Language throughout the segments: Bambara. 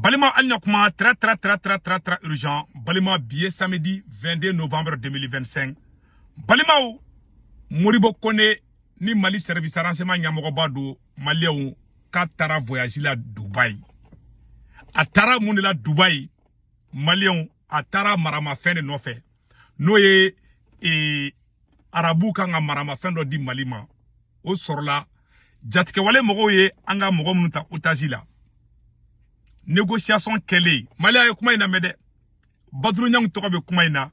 Balima Agnakuma, très urgent. Balima billet samedi 22 novembre 2025. Balima ou Moribo Kone ni Mali service renseignement Nyamogobado Malien Katara voyage la Dubaï. Atara Munila Dubaï Malien Atara Marama Fene Nofe. Noye Arabu Kanga Marama Fendo di Malima. O sorla Jatke wale mogoye anga mogomunuta utazila. Négociation kele Malia kumaina mede Badru nyang toka be kumaina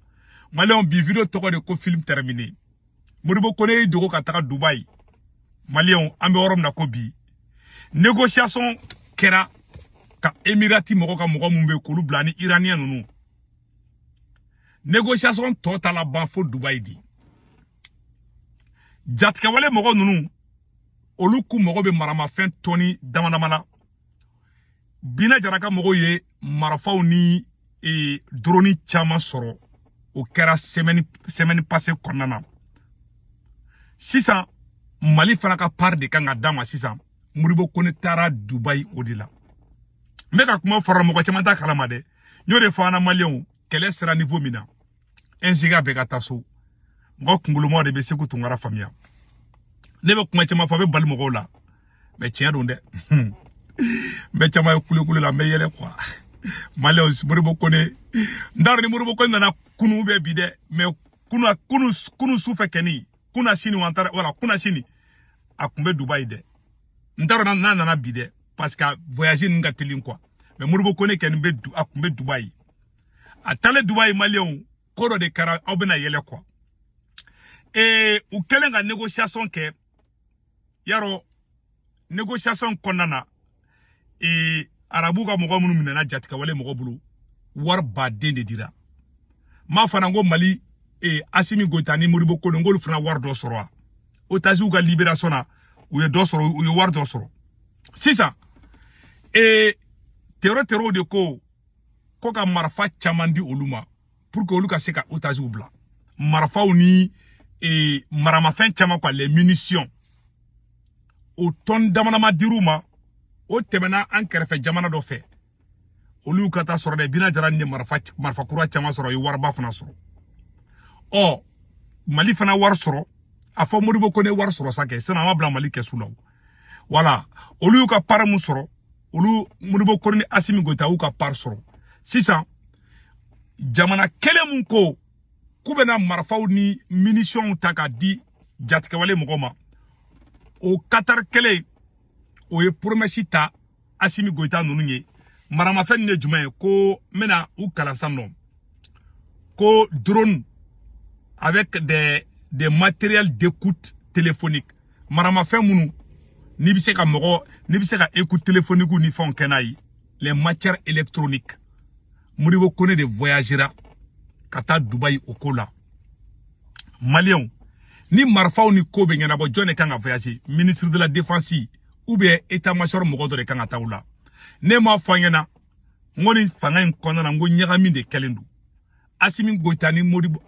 Malia bi video toka de ko film terminé Moribo Kone dogo kataka Dubai Malia ambe orom na ko bi négociation kera ka Emirati mogo ka mogo mumbe kolu blani iranien nunu négociation totala ban fo Dubai di Jatke wale mogo nunu oluku mogo be marama fen toni damanamana Bina jaraka mogo ye marafaw ni droni chama soro o kera semaine passée konana sisan Mali fana ka part de kanga dama sisan Moribo Kone tara Dubai odila meka kuma fara mogo chama ta kalama de nyore fana Malien kele sera niveau mina enjiga be ka taso ngo kungulumo de be seku tungara famia nebe kuma chama fa be bal mogo la me tiens donde mais chama kule la meyele quoi Malien Moribo Kone ndar ni Moribo Kone na kunu be bide mais kunu sufe keni kuna sini wantara wala kuna sini akumbe Dubai de ndar na bide parce que voyager nga telin quoi mais Moribo Kone ken be akumbe Dubai atale Dubai Malien kodo de kara obena yele quoi u kelenga négociation ke yaro négociation konana Arabu ka mogo munu minana jatika wale mogo bulu war baden de dira ma fana ngo Mali Assimi Goïta ni Moribo Kone ngolu fana war do soro otazi ka libération na u ye do soro u ye war do soro sisa tero de ko ka marfa chamandi oluma pour que oluka seka otazi bla marfa ni marama fin chama kwa les munitions o ton damanama diruma o temena an kɛrɛfɛ jamana dɔ fɛ olu ka taa sɔrɔ de bina jara ni marfa kura caman sɔrɔ ye warba fana sɔrɔ Mali fana war sɔrɔ a fɔ Moribo Kone war sɔrɔ sa kɛ sinon an ma bila Mali kɛsu la voilà olu ka part mun sɔrɔ olu Moribo Kone ni Assimi Goïta u ka part sɔrɔ sisan jamana kelen mun ko ku bɛna marfaw ni munitions ta ka di jatigɛwale mɔgɔ ma o Qatar kelen o ye promesse ta Assimi Goïta nunu ye marama fen ne jumɛn ko mena u kalansan non ko drone avec des matériels d'écoute téléphonique marama fen munu ni bi se ka écoute téléphonique ni fon kenai les matières électroniques Moribo Kone de voyagera kata Dubai o kola Malien ni marfaw ni ko be ngena bo jone kan voyager ministre de la défense ou bien état-major mogo do de kan taula ne ma fanyena ngoni fanga en konna ngo nyagami de kelendu Assimi Goïta ni Moribo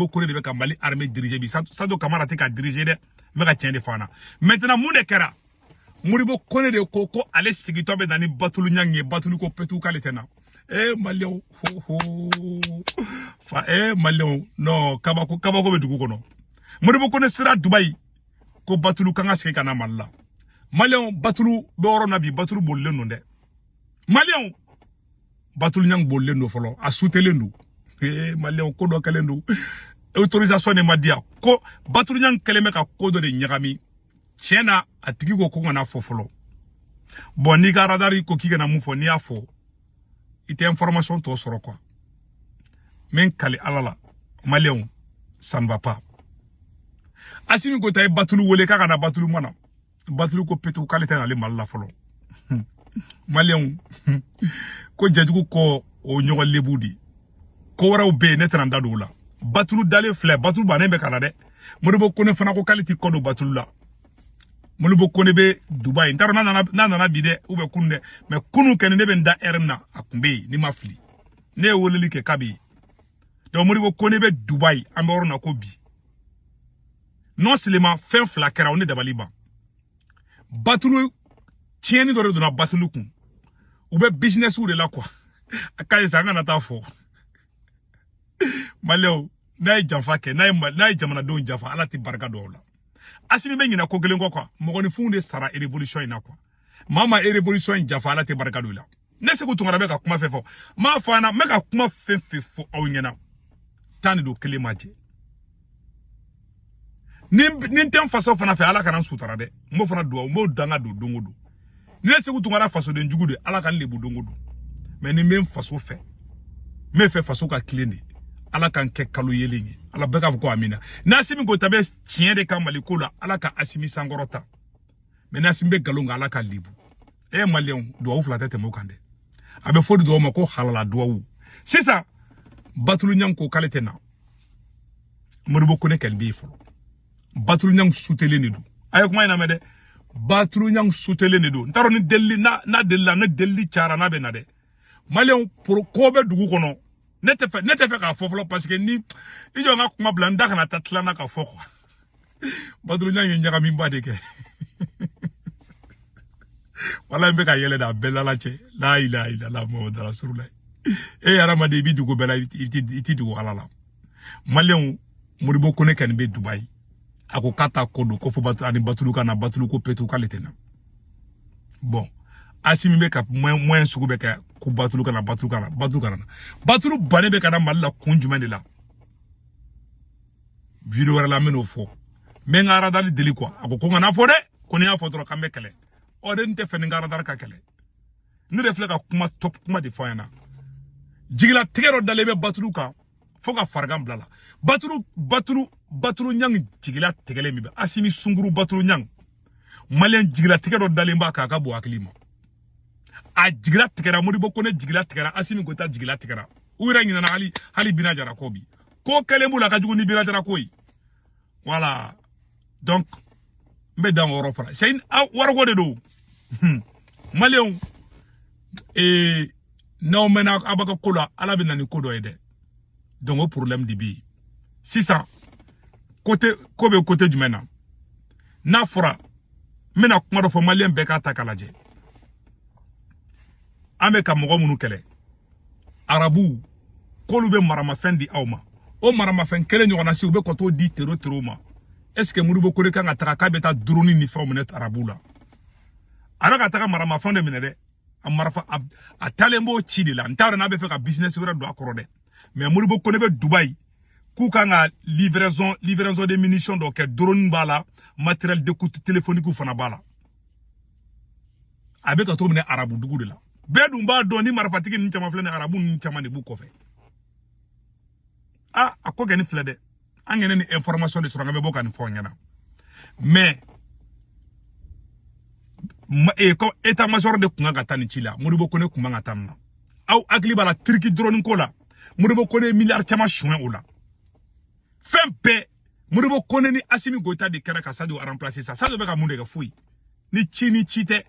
Kone de ka Mali armée diriger bi ça do kamara te ka diriger de me ka tiende fana maintenant mu de kera Moribo Kone de ko ale sigito be dani batulu nyange batulu ko petu kalitena Malien Malien no kabako be dugu kono Moribo Kone sera Dubai ko batulu kanga sike kana malla Malien batulu be oro nabi batulu bolle no de Malien batulu nyang bolle no folo a soutelendu Malien ko do kalendu autorisation ne madia ko batulu nyang keleme ka kodo de nyagami chena atigi ko ngana fofolo bon ni ga radari ko kiga na mufo ni afo ite information to soro quoi men kali alala Malien ça ne va pas Assimi Goïta batulu wole kaka na batulu mana batulu ko petu kalite na le malla folo Malien ko jajugu ko o nyogo lebudi ko wara be netan ndadu la batulu dale fle batulu ba nembe kala de Moribo Kone fana ko kaliti ko do batulu la Moribo Kone be Dubai ndaro nana bide ou be kunde mais kunu ken ne be nda erna akumbe ni mafli ne woleli ke kabi do Moribo Kone be Dubai ambe na ko bi non seulement fin flakera on est dabaliba batulu tieni dore dona batulu kun ou be business ou de la quoi akaye sa ngana ta fo maleo na janfa ke na jamana don jafa ala ti barka do la asimi be nyina ko gelen ko quoi mo ni funde sara revolution ina quoi mama revolution jafa ala ti barka do la ne se ko tungara be ka kuma fefo ma fa na me ka kuma fefo aw nyina tani do kele maje nin tem faso fana fe ala kana sutara de mo fana do mo danga do dongodo ne se ko tungara faso de njugude ala kan lebu dongodo mais ni même faso fe me fe faso ka clean ala kan ke kalu yelingi ala beka ko amina nasimi go tabe tien de kamaliko la ala ka asimi sangorota mais nasimi be galonga ala ka libu e malion do wu flata te mo kande abe fodi do mako halala do wu c'est ça batulu nyang ko kalete na muribo ko ne kelbi fo batulu nyang sutele ne do ayo ko mayna mede batulu nyang sutele ne do ntaro ni delli na delli chara na be na de malion pour ko be dugu kono nete fe ka foflo parce que ni ijo nga kuma blanda kana tatlana ka foko badru nyang nyaga mi mbade ke wala mbe ka yele da bella la che la ilaha illallah muhammad rasulullah e yara ma de bi dugo bela iti dugo alala malion muribo kone kan be dubai ako kata kodo ko fo batu ani batulu kana batulu ko petu kaletena bon asimi be ka moyen sugu be ka ku batulu kana batulu bane be kana malla kunjuma de la video wala meno fo me ngara dal deli quoi ako ko ngana fo de ko ni afo tro kambe kele o de nte fe ngara dar ka kele nu def la ka kuma top kuma de fo yana jigila tigero dale be batulu ka fo ka fargam blala batulu nyang jigila tegele mi be asimi sunguru batulu nyang malen jigila tigero dale mba ka bo aklima a jigila tigera muribo ko ne jigila tigera asimi ko ta jigila tigera uira ngina na hali bina jara ko bi ko kelembu la ka jugu ni bina jara ko yi voilà donc mbe dan woro fara c'est waro ko de do malion no mena abaka kola ala bi nani kodo ede donc au problème di bi 600 côté du mena na fora mena kuma do fo malien be ka takalaje ame ka mogo munu kele arabu kolu be marama fendi awma o marama fen kele nyona si ube ko to di tero ma est-ce que murubo ko kan ataka ka beta droni ni fa munet arabu la ara ka taka marama fende minede amarafa atalembo chidi la ntara na be fe ka business wera do akoro de mais murubo ko ne be Dubai ku kanga livraison de munitions do ke drone bala matériel d'écoute téléphonique ou fana bala abe ka to mine arabu dugu de la bedum ba do ni marafatiki ni chama flene arabu ni chama ne bu ko fe ako gani flede angene ni information de sur ngabe boka ni fo ngena mais ko état major de kunga gatani chila muribo ko ne kuma ngatamna aw agli bala turki drone ko la muribo ko ne milliard chama chouin ola fempe muribo ko ne ni asimi goita de kera ka sado remplacer ça do be ka munde ga fui ni chite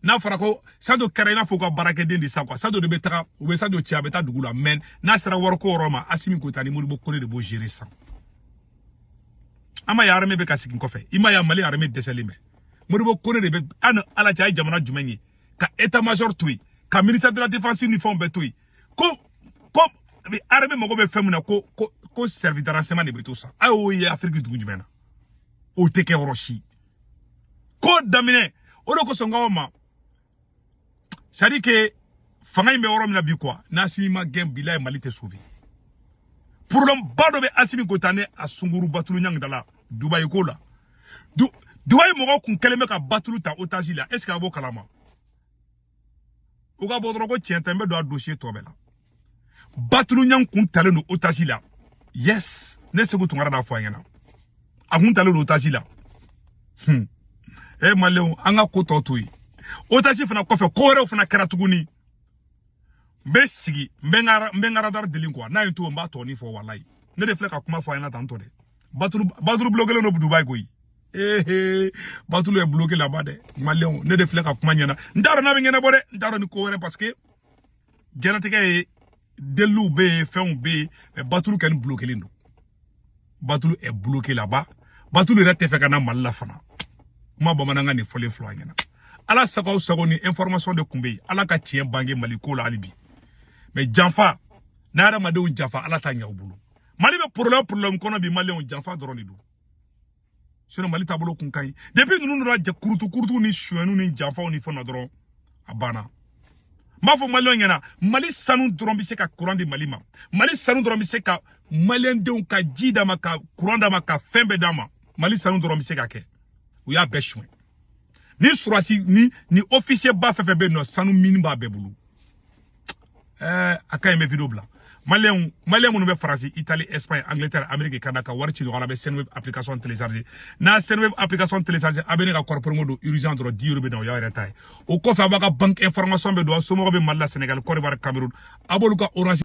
na fara ko sado kera ina fo ko barake dendi sa quoi sado de betara ou be sado chia beta dugula men na sera wor ko roma asimi goita ni muribo ko ne de bo gérer ça ama ya arme be ka sikin ko fe ima ya mali arme deselime muribo ko ne de be an ala cha jamana jumenyi ka état major tui ka ministère de la défense uniforme betui ko arme mo go be femuna ko service de renseignement de beto ça ayo ya Afrique du jumena o teke oroshi ko damine o do ko songa ma sadi ke fanga imbe woro mina bi quoi na asimi ma gem bilay malite souvi problème bado be asimi gotane asunguru batulu nyang dala Dubai ko la Dubai mo ko kun keleme ka batulu ta otage la est ce que abo kalama o ga bodro ko tienta mbe do a dossier to bela batulu nyang kun tale no otage la yes ne se ko tungara da fo ngena a kun tale no otage la maleo anga ko to toyi otage fana ko fe ko re fana karatuguni mbe sigi mbe ngara dar delin quoi na yinto mba to ni fo wallahi ne de fleka kuma fo yana tanto de batulu bloquer no Dubai ko yi batulu e bloquer là-bas de maleo ne de fleka kuma nyana ndaro na be ngena bode ndaro ni ko were parce que jenatike delu be fon be batulu kan bloquer lindo batulu est bloqué là-bas batulu rete fe kana malla fana kuma bamananga ni fole flo ngena ala sagaw sago ni information de kumbe ala ka tien bange Mali ko la alibi mais janfa na adamadenw janfa ala ta ɲaw bolo Mali be problème kono bi Malienw janfa dɔrɔn de do sinon Mali tabolo kun kaɲi depuis nunu nana jɛ kurutu ni suɲɛnu ni janfaw ni fɛnw na dɔrɔn a banna m'a fɔ Malienw ɲɛna Mali sanu dɔrɔn bɛ se ka courant di Mali ma Mali sanu dɔrɔn bɛ se ka Maliendenw ka ji d'a ma ka courant d'a ma ka fɛn bɛɛ d'a ma Mali sanu dɔrɔn bɛ se ka kɛ u y'a bɛɛ suɲɛ ni surasi ni officier ba fɛn fɛn bɛ yen nɔ sanu mini b'a bɛɛ bolo a ka ɲi bɛ vidéo bila Maliens minnu bɛ Faransi, Italie, Espagne, Angleterre, Amérique, Canada ka wari ci ɲɔgɔn na bɛ Senweb application télécharger n'a Senweb application télécharger a bɛ ne ka kɔrɔpɔrɔmo don urgent dɔrɔn 10 € bɛ na o y'a yɛrɛ ta ye o kɔfɛ a b'a ka banque information bɛ don a somɔgɔw bɛ Mali la Sénégal, Côte d'Ivoire, Cameroun a b'olu ka orange